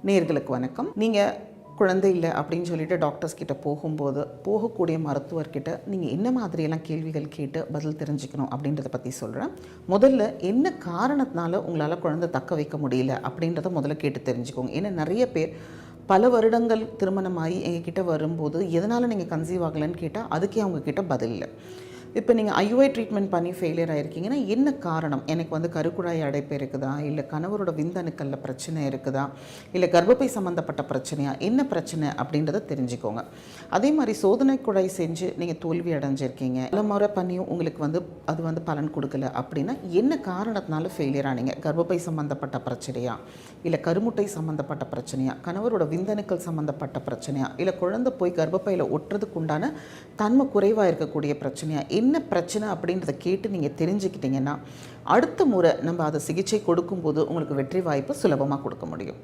நேயர்களுக்கு வணக்கம். நீங்கள் குழந்தை இல்லை அப்படின்னு சொல்லிட்டு டாக்டர்ஸ் கிட்ட போகும்போது போகக்கூடிய மருத்துவர்கிட்ட நீங்கள் என்ன மாதிரியெல்லாம் கேள்விகள் கேட்டு பதில் தெரிஞ்சுக்கணும் அப்படின்றத பற்றி சொல்கிறேன். முதல்ல என்ன காரணத்தினால உங்களால் குழந்தை தக்க வைக்க முடியல அப்படின்றத முதல்ல கேட்டு தெரிஞ்சுக்கோங்க. ஏன்னா நிறைய பேர் பல வருடங்கள் திருமணமாகி எங்ககிட்ட வரும்போது எதனால் நீங்கள் கன்சீவ் ஆகலைன்னு கேட்டால் அதுக்கே அவங்கக்கிட்ட பதில் இல்லை. இப்போ நீங்கள் ஐயுஐ ட்ரீட்மெண்ட் பண்ணி ஃபெயிலியர் ஆகிருக்கீங்கன்னா என்ன காரணம்? எனக்கு கருக்குழாய் அடைப்பு இருக்குதா, இல்லை கணவரோட விந்தணுக்களில் பிரச்சனை இருக்குதா, இல்லை கர்ப்பப்பை சம்மந்தப்பட்ட பிரச்சனையா, என்ன பிரச்சனை அப்படின்றத தெரிஞ்சுக்கோங்க. அதே மாதிரி சோதனை குழாய் செஞ்சு நீங்கள் தோல்வி அடைஞ்சிருக்கீங்க, பல முறை பண்ணியும் உங்களுக்கு அது பலன் கொடுக்கல அப்படின்னா என்ன காரணத்தினால ஃபெயிலியர் ஆனீங்க? கர்ப்பப்பை சம்மந்தப்பட்ட பிரச்சனையா, இல்லை கருமுட்டை சம்மந்தப்பட்ட பிரச்சனையா, கணவரோட விந்தணுக்கள் சம்மந்தப்பட்ட பிரச்சனையா, இல்லை குழந்தை போய் கர்ப்பப்பையில் ஒட்டுறதுக்கு உண்டான தன்மை குறைவாக இருக்கக்கூடிய பிரச்சனையா, என்ன பிரச்சனை அப்படின்றத கேட்டு நீங்கள் தெரிஞ்சுக்கிட்டீங்கன்னா அடுத்த முறை நம்ம அதை சிகிச்சை கொடுக்கும்போது உங்களுக்கு வெற்றி வாய்ப்பு சுலபமாக கொடுக்க முடியும்.